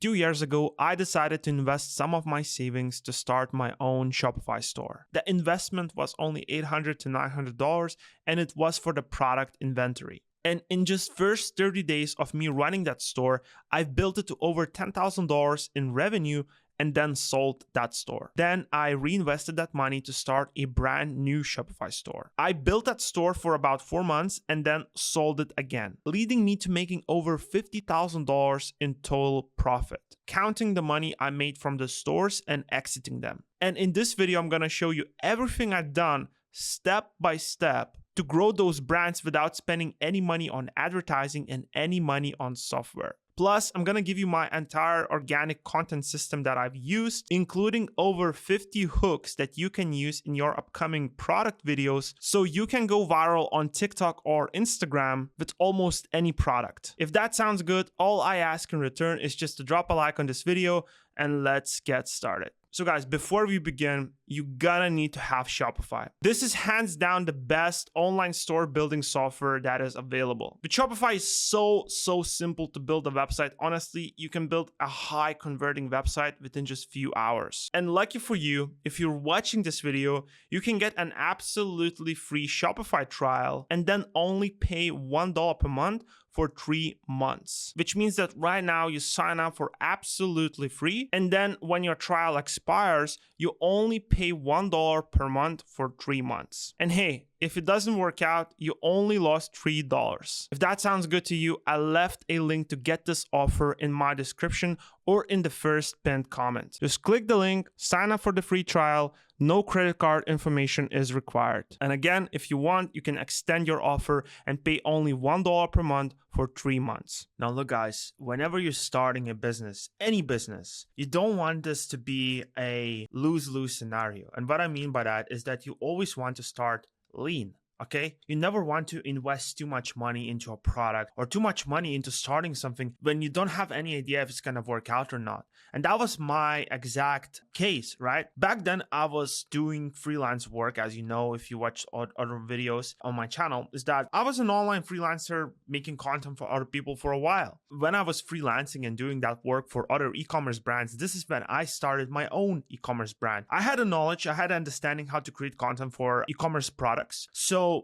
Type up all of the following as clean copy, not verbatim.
2 years ago, I decided to invest some of my savings to start my own Shopify store. The investment was only $800 to $900, and it was for the product inventory. And in just first 30 days of me running that store, I've built it to over $10,000 in revenue and then sold that store. Then I reinvested that money to start a brand new Shopify store. I built that store for about 4 months and then sold it again, leading me to making over $50,000 in total profit, counting the money I made from the stores and exiting them. And in this video, I'm gonna show you everything I've done step by step to grow those brands without spending any money on advertising and any money on software. Plus, I'm gonna give you my entire organic content system that I've used, including over 50 hooks that you can use in your upcoming product videos so you can go viral on TikTok or Instagram with almost any product. If that sounds good, all I ask in return is just to drop a like on this video and let's get started. So guys, before we begin, you're gonna need to have Shopify. This is hands down the best online store building software that is available. With Shopify is so simple to build a website. Honestly, you can build a high converting website within just few hours. And lucky for you, if you're watching this video, you can get an absolutely free Shopify trial and then only pay $1 per month for 3 months, which means that right now you sign up for absolutely free. And then when your trial expires, you only pay $1 per month for 3 months. And hey, if it doesn't work out, you only lost $3. If that sounds good to you, I left a link to get this offer in my description or in the first pinned comment. Just click the link, sign up for the free trial. No credit card information is required. And again, if you want, you can extend your offer and pay only $1 per month for 3 months. Now look guys, whenever you're starting a business, any business, you don't want this to be a lose-lose scenario. And what I mean by that is that you always want to start lean. Okay, you never want to invest too much money into a product or too much money into starting something when you don't have any idea if it's gonna work out or not. And that was my exact case, right? Back then, I was doing freelance work, as you know, if you watch other videos on my channel, is that I was an online freelancer making content for other people for a while. When I was freelancing and doing that work for other e-commerce brands, this is when I started my own e-commerce brand. I had a knowledge, I had an understanding how to create content for e-commerce products.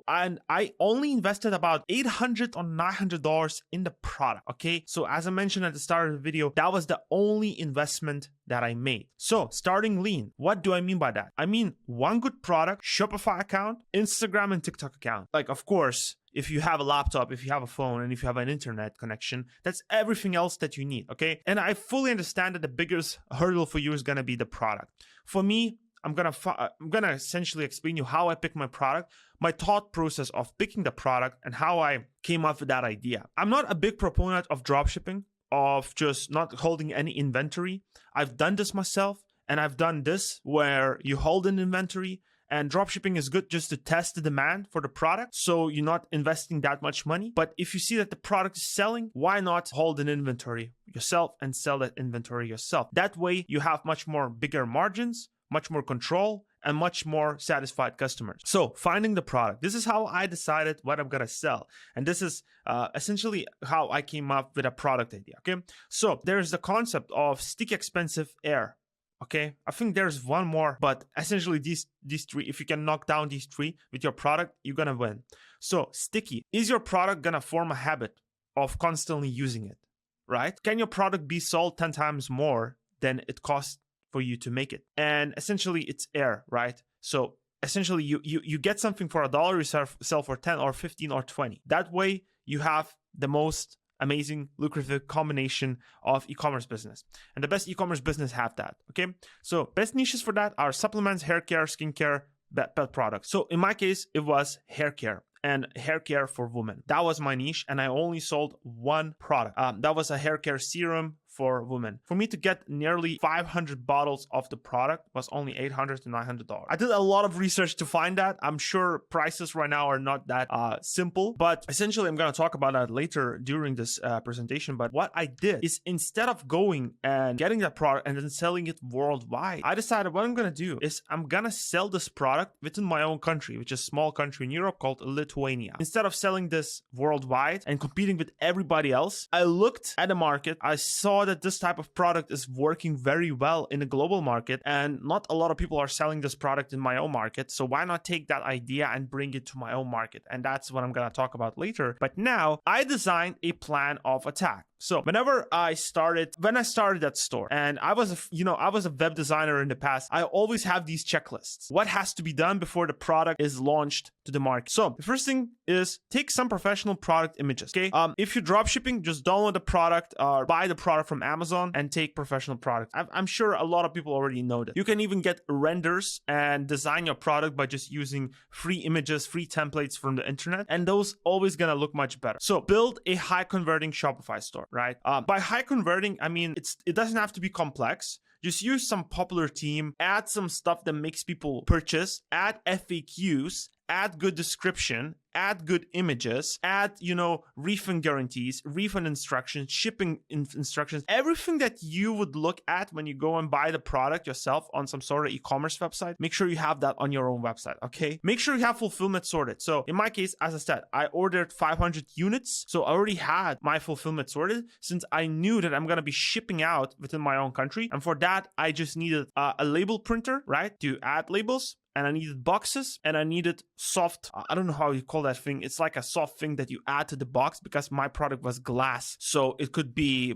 And I only invested about $800 or $900 in the product, okay? So as I mentioned at the start of the video, that was the only investment that I made. So starting lean, what do I mean by that? I mean one good product, Shopify account, Instagram and TikTok account. Like, of course, if you have a laptop, if you have a phone, and if you have an internet connection, that's everything else that you need, okay? And I fully understand that the biggest hurdle for you is gonna be the product. For me, I'm gonna essentially explain you how I pick my product, my thought process of picking the product, and how I came up with that idea. I'm not a big proponent of dropshipping, of just not holding any inventory. I've done this myself, and I've done this where you hold an inventory, and dropshipping is good just to test the demand for the product, so you're not investing that much money. But if you see that the product is selling, why not hold an inventory yourself and sell that inventory yourself? That way, you have much more bigger margins, much more control, and much more satisfied customers. So finding the product, this is how I decided what I'm gonna sell. And this is essentially how I came up with a product idea, okay? So there's the concept of sticky expensive air, okay? I think there's one more, but essentially these three, if you can knock down these three with your product, you're gonna win. So sticky, is your product gonna form a habit of constantly using it, right? Can your product be sold 10 times more than it costs for you to make it? And essentially it's air, right? So essentially you get something for $1, you sell for 10 or 15 or 20. That way you have the most amazing lucrative combination of e-commerce business, and the best e-commerce business have that, okay? So best niches for that are supplements, hair care, skincare, pet products. So in my case, it was hair care and hair care for women. That was my niche, and I only sold one product. That was a hair care serum for women. For me to get nearly 500 bottles of the product was only $800 to $900. I did a lot of research to find that. I'm sure prices right now are not that simple, but essentially I'm going to talk about that later during this presentation. But what I did is, instead of going and getting that product and then selling it worldwide, I decided what I'm going to do is I'm going to sell this product within my own country, which is a small country in Europe called Lithuania. Instead of selling this worldwide and competing with everybody else, I looked at the market, I saw saw that this type of product is working very well in the global market, and not a lot of people are selling this product in my own market. So why not take that idea and bring it to my own market? And that's what I'm going to talk about later. But now I designed a plan of attack. So when I started that store, and I was a web designer in the past, I always have these checklists. What has to be done before the product is launched to the market? So the first thing is take some professional product images. Okay. If you're drop shipping, just download the product or buy the product from Amazon and take professional product. I'm sure a lot of people already know that. You can even get renders and design your product by just using free images, free templates from the internet, and those always gonna look much better. So build a high converting Shopify store. Right? By high converting, I mean, it doesn't have to be complex. Just use some popular theme, add some stuff that makes people purchase, add FAQs, add good description, add good images, add, refund guarantees, refund instructions, shipping instructions, everything that you would look at when you go and buy the product yourself on some sort of e-commerce website. Make sure you have that on your own website, okay? Make sure you have fulfillment sorted. So in my case, as I said, I ordered 500 units. So I already had my fulfillment sorted since I knew that I'm going to be shipping out within my own country. And for that, I just needed a label printer, right? To add labels. And I needed boxes, and I needed soft, I don't know how you call that thing. It's like a soft thing that you add to the box because my product was glass. So it could be,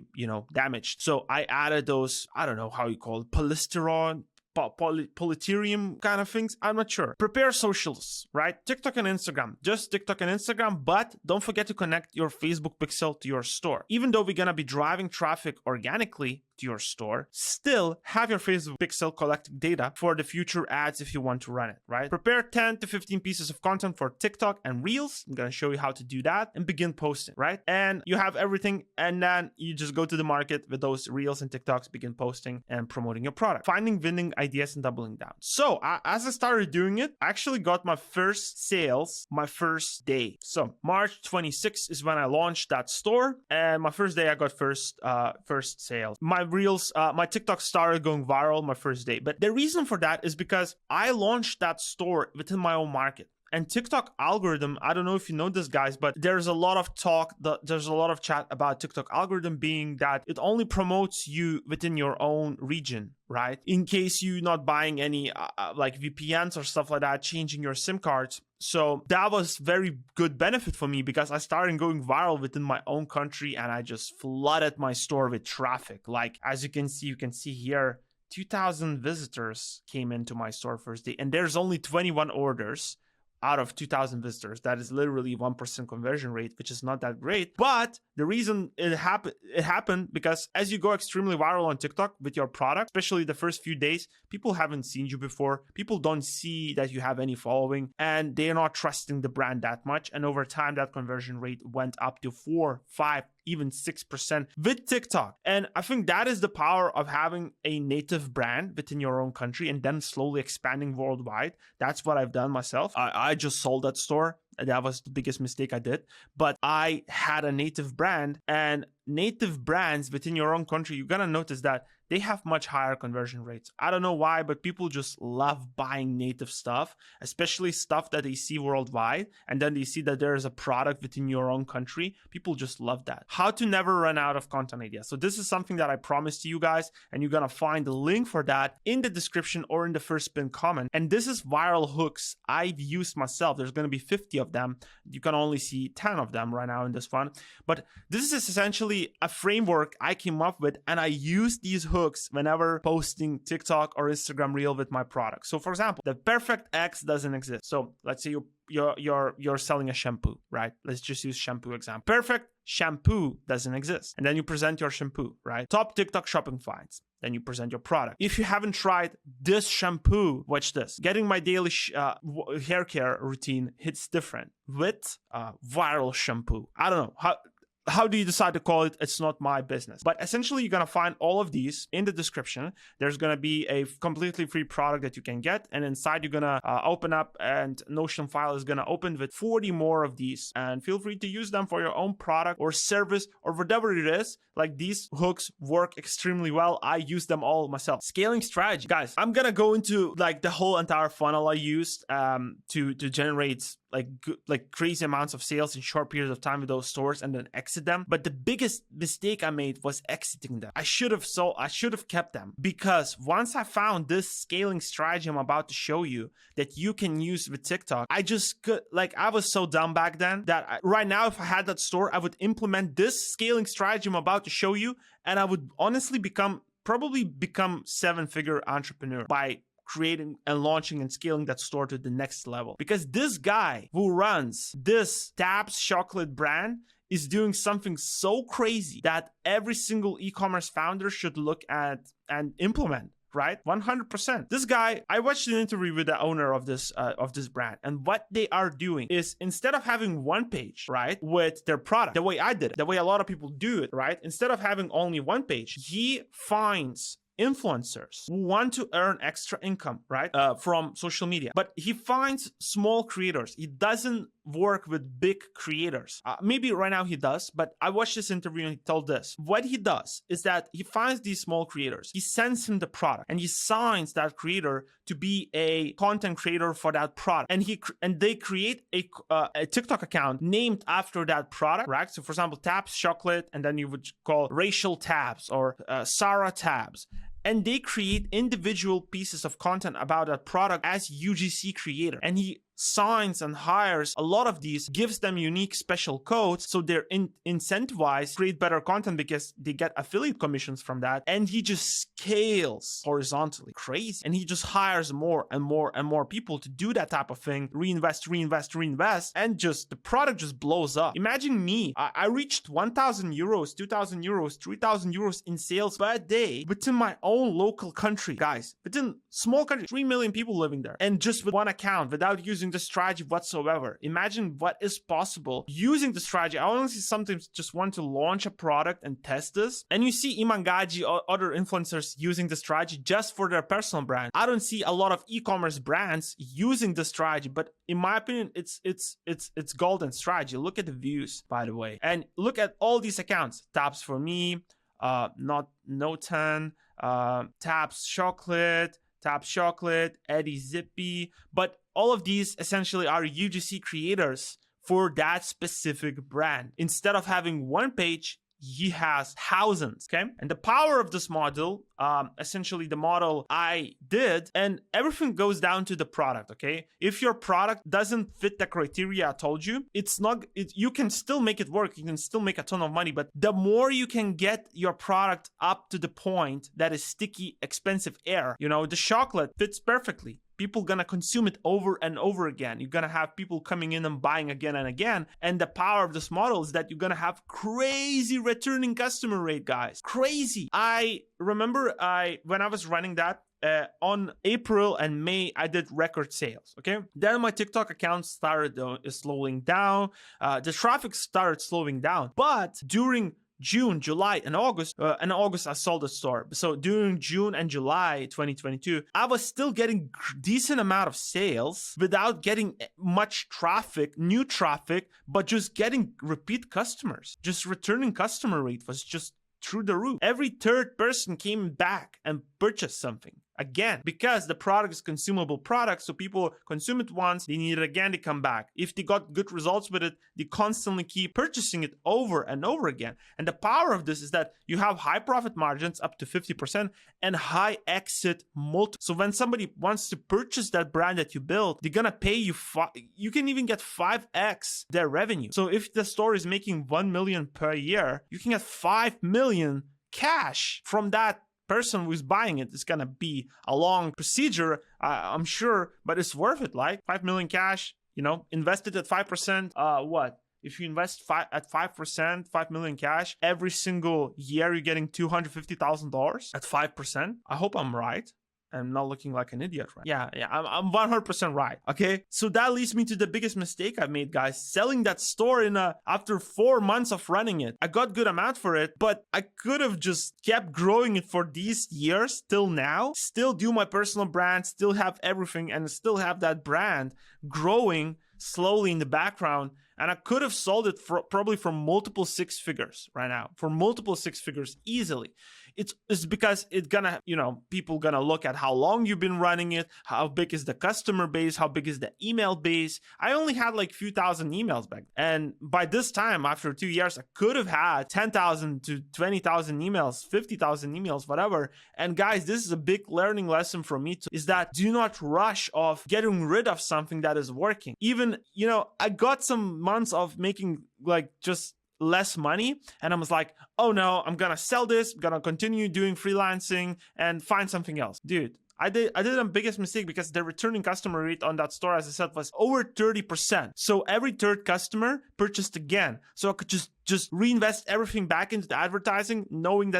damaged. So I added those, I don't know how you call it, polystyrene, polytherium kind of things. I'm not sure. Prepare socials, right? TikTok and Instagram. Just TikTok and Instagram, but don't forget to connect your Facebook pixel to your store. Even though we're going to be driving traffic organically to your store, still have your Facebook pixel collecting data for the future ads if you want to run it, right? Prepare 10 to 15 pieces of content for TikTok and Reels. I'm going to show you how to do that and begin posting, right? And you have everything, and then you just go to the market with those Reels and TikToks, begin posting and promoting your product. Finding winning ideas and doubling down. So as I started doing it, I actually got my first sales my first day. So March 26th is when I launched that store, and my first day I got first sales. My Reels, my TikTok started going viral my first day. But the reason for that is because I launched that store within my own market. And TikTok algorithm, I don't know if you know this, guys, but there's a lot of there's a lot of chat about TikTok algorithm being that it only promotes you within your own region, right? In case you're not buying any like VPNs or stuff like that, changing your SIM cards. So that was very good benefit for me because I started going viral within my own country, and I just flooded my store with traffic. Like, as you can see here, 2,000 visitors came into my store first day, and there's only 21 orders out of 2,000 visitors. That is literally 1% conversion rate, which is not that great. But the reason it happened because as you go extremely viral on TikTok with your product, especially the first few days, people haven't seen you before. People don't see that you have any following, and they're not trusting the brand that much. And over time, that conversion rate went up to 4, 5, even 6% with TikTok. And I think that is the power of having a native brand within your own country and then slowly expanding worldwide. That's what I've done myself. I just sold that store. That was the biggest mistake I did. But I had a native brand, and native brands within your own country, you're going to notice that they have much higher conversion rates. I don't know why, but people just love buying native stuff, especially stuff that they see worldwide. And then they see that there is a product within your own country. People just love that. How to never run out of content ideas. So this is something that I promised to you guys, and you're going to find the link for that in the description or in the first pinned comment. And this is viral hooks I've used myself. There's going to be 50 of them. You can only see 10 of them right now in this one. But this is essentially a framework I came up with, and I use these hooks whenever posting TikTok or Instagram reel with my product. So for example, the perfect X doesn't exist. So let's say you're selling a shampoo, right? Let's just use shampoo example. Perfect shampoo doesn't exist. And then you present your shampoo, right? Top TikTok shopping finds. Then you present your product. If you haven't tried this shampoo, watch this. Getting my daily hair care routine hits different with viral shampoo. I don't know. How do you decide to call it? It's not my business. But essentially, you're going to find all of these in the description. There's going to be a completely free product that you can get. And inside, you're going to open up, and Notion file is going to open with 40 more of these. And feel free to use them for your own product or service or whatever it is. Like, these hooks work extremely well. I use them all myself. Scaling strategy. Guys, I'm going to go into like the whole entire funnel I used to generate like crazy amounts of sales in short periods of time with those stores and then exit them. But the biggest mistake I made was exiting them. I should have kept them, because once I found this scaling strategy I'm about to show you that you can use with TikTok, I just could, I was so dumb back then that right now, if I had that store, I would implement this scaling strategy I'm about to show you, and I would honestly probably become 7-figure entrepreneur by creating and launching and scaling that store to the next level. Because this guy who runs this Tabs chocolate brand is doing something so crazy that every single e-commerce founder should look at and implement. Right? 100%. This guy, I watched an interview with the owner of this brand, and what they are doing is, instead of having one page, right, with their product, the way I did it, the way a lot of people do it, right, instead of having only one page, he finds influencers who want to earn extra income, right, from social media, but he finds small creators. He doesn't work with big creators. Maybe right now he does, but I watched this interview and he told this. What he does is that he finds these small creators, he sends him the product, and he signs that creator to be a content creator for that product, and they create a TikTok account named after that product, right? So for example, Tabs chocolate, and then you would call Racial Tabs or Sarah Tabs. And they create individual pieces of content about that product as UGC creator. And he signs and hires a lot of these, gives them unique special codes, so they're incentivized to create better content because they get affiliate commissions from that. And he just scales horizontally. Crazy. And he just hires more and more and more people to do that type of thing. Reinvest. And just the product just blows up. Imagine me. I reached 1,000 euros, 2,000 euros, 3,000 euros in sales per day within my own local country. Guys, within small country, 3 million people living there. And just with one account, without using the strategy whatsoever. Imagine what is possible using the strategy. I honestly sometimes just want to launch a product and test this. And you see Imangaji or other influencers using the strategy just for their personal brand. I don't see a lot of e-commerce brands using the strategy, but in my opinion, it's golden strategy. Look at the views, by the way, and look at all these accounts. Tabs for me, not Notan, Tabs chocolate, Eddie Zippy, but all of these essentially are UGC creators for that specific brand. Instead of having one page, he has thousands, okay? And the power of this model, essentially the model I did, and everything goes down to the product, okay? If your product doesn't fit the criteria I told you, you can still make it work. You can still make a ton of money, but the more you can get your product up to the point that is sticky, expensive air, the chocolate fits perfectly. People gonna consume it over and over again. You're gonna have people coming in and buying again and again. And the power of this model is that you're gonna have crazy returning customer rate, guys. Crazy. I remember when I was running that, on April and May, I did record sales, okay? Then my TikTok account started slowing down. The traffic started slowing down. But during June, July, and August, I sold the store. So during June and July 2022, I was still getting decent amount of sales without getting much traffic, new traffic, but just getting repeat customers. Just returning customer rate was just through the roof. Every third person came back and purchased something. Again, because the product is consumable product, so people consume it once, they need it again, they come back. If they got good results with it, they constantly keep purchasing it over and over again. And the power of this is that you have high profit margins up to 50% and high exit multiple. So when somebody wants to purchase that brand that you built, they're gonna pay you, you can even get 5x their revenue. So if the store is making 1 million per year, you can get 5 million cash from that person who's buying it. It's gonna be a long procedure, I'm sure, but it's worth it. Like 5 million cash, invested at 5%. What if you invest at 5%, 5 million cash every single year? You're getting $250,000 at 5%. I hope I'm right. I'm not looking like an idiot, right? Yeah, I'm 100% right. Okay, so that leads me to the biggest mistake I made, guys. Selling that store after 4 months of running it. I got good amount for it, but I could have just kept growing it for these years till now. Still do my personal brand, still have everything, and still have that brand growing slowly in the background. And I could have sold it probably for multiple 6 figures right now, for multiple 6 figures easily. it's because it's gonna, people gonna look at how long you've been running it, how big is the customer base, how big is the email base. I only had like a few thousand emails back then. And by this time, after 2 years, I could have had 10,000 to 20,000 emails, 50,000 emails, whatever. And guys, this is a big learning lesson for me too, is that do not rush of getting rid of something that is working. Even, I got some months of making like just less money, and I was like, oh no, I'm gonna sell this, I'm gonna continue doing freelancing and find something else. Dude, I did a biggest mistake, because the returning customer rate on that store, as I said, was over 30%. So every third customer purchased again. So I could just reinvest everything back into the advertising, knowing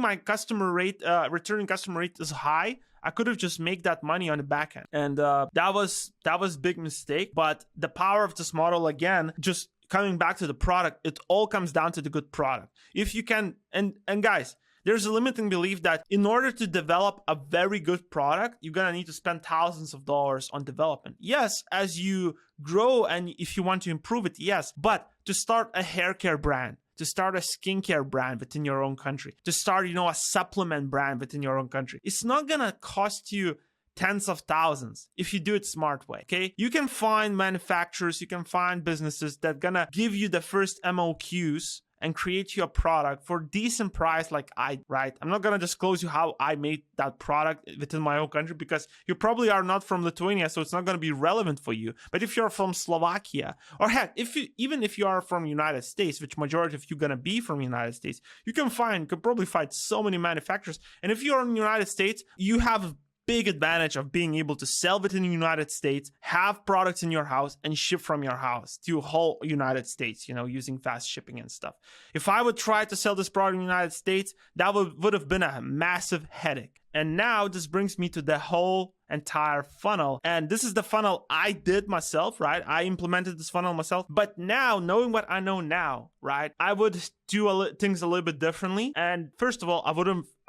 my customer rate, returning customer rate is high. I could have just made that money on the back end. And that was big mistake. But the power of this model, again, just coming back to the product, it all comes down to the good product. If you can, and guys, there's a limiting belief that in order to develop a very good product, you're going to need to spend thousands of dollars on development. Yes, as you grow and if you want to improve it, yes. But to start a hair care brand, to start a skincare brand within your own country, to start, a supplement brand within your own country, it's not going to cost you tens of thousands if you do it smart way, okay? You can find manufacturers, you can find businesses that gonna give you the first MOQs and create you a product for decent price like right? I'm not gonna disclose you how I made that product within my own country, because you probably are not from Lithuania, so it's not gonna be relevant for you. But if you're from Slovakia, or heck, even if you are from United States, which majority of you gonna be from United States, you could probably find so many manufacturers. And if you're in the United States, you have big advantage of being able to sell within the United States, have products in your house, and ship from your house to whole United States, using fast shipping and stuff. If I would try to sell this product in the United States, that would have been a massive headache. And now this brings me to the whole entire funnel. And this is the funnel I did myself, right? I implemented this funnel myself. But now, knowing what I know now, right, I would do things a little bit differently. And first of all, I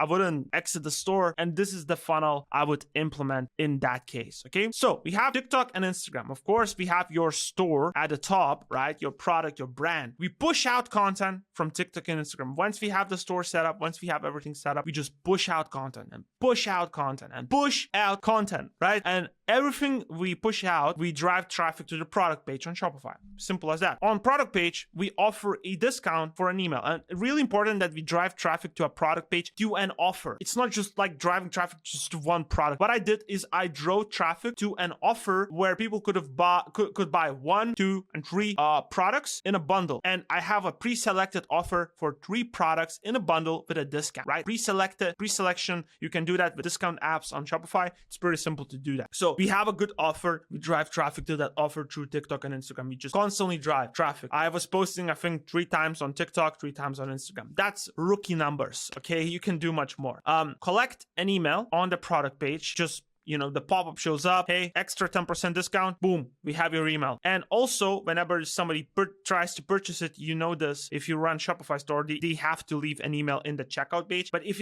wouldn't exit the store. And this is the funnel I would implement in that case, okay? So we have TikTok and Instagram. Of course, we have your store at the top, right? Your product, your brand. We push out content from TikTok and Instagram. Once we have the store set up, once we have everything set up, we just push out content and push out content and push out content, right? And everything we push out, we drive traffic to the product page on Shopify. Simple as that. On product page, we offer a discount for an email. And really important that we drive traffic to a product page to an offer. It's not just like driving traffic just to one product. What I did is I drove traffic to an offer where people could buy 1, 2, and 3 products in a bundle. And I have a pre-selected offer for 3 products in a bundle with a discount, right? Pre-selection, you can do that with discount apps on Shopify. It's pretty simple to do that. So we have a good offer. We drive traffic to that offer through TikTok and Instagram. We just constantly drive traffic. I was posting, I think, 3 times on TikTok, 3 times on Instagram. That's rookie numbers, okay? You can do much more. Collect an email on the product page. Just the pop-up shows up, hey, extra 10% discount, boom, we have your email. And also, whenever somebody tries to purchase it, this, if you run Shopify store, they have to leave an email in the checkout page. But if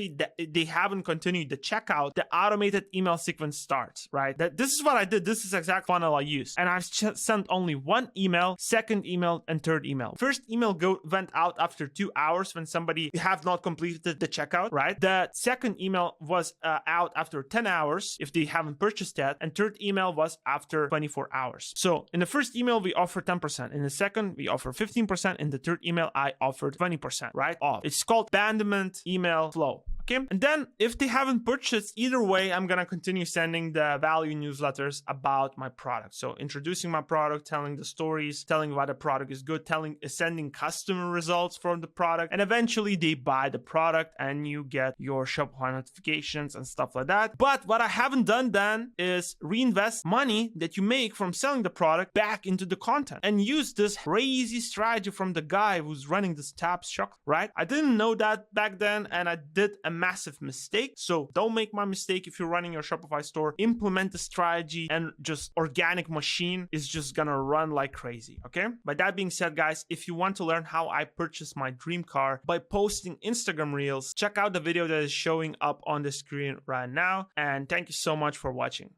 they haven't continued the checkout, the automated email sequence starts, right? This is what I did. This is the exact funnel I use. And I've sent only 1 email, second email, and third email. First email went out after 2 hours when somebody have not completed the checkout, right? The second email was out after 10 hours if they haven't purchased yet, and third email was after 24 hours. So in the first email, we offer 10%. In the second, we offer 15%. In the third email, I offered 20%, right? Off. It's called abandonment email flow. Okay. And then if they haven't purchased, either way, I'm going to continue sending the value newsletters about my product. So introducing my product, telling the stories, telling why the product is good, sending customer results from the product. And eventually they buy the product and you get your Shopify notifications and stuff like that. But what I haven't done then is reinvest money that you make from selling the product back into the content and use this crazy strategy from the guy who's running this Tabs shop, right? I didn't know that back then, and I did a massive mistake. So don't make my mistake if you're running your Shopify store. Implement the strategy, and just organic machine is just gonna run like crazy, okay? By that being said, guys, if you want to learn how I purchased my dream car by posting Instagram reels, check out the video that is showing up on the screen right now. And thank you so much for watching.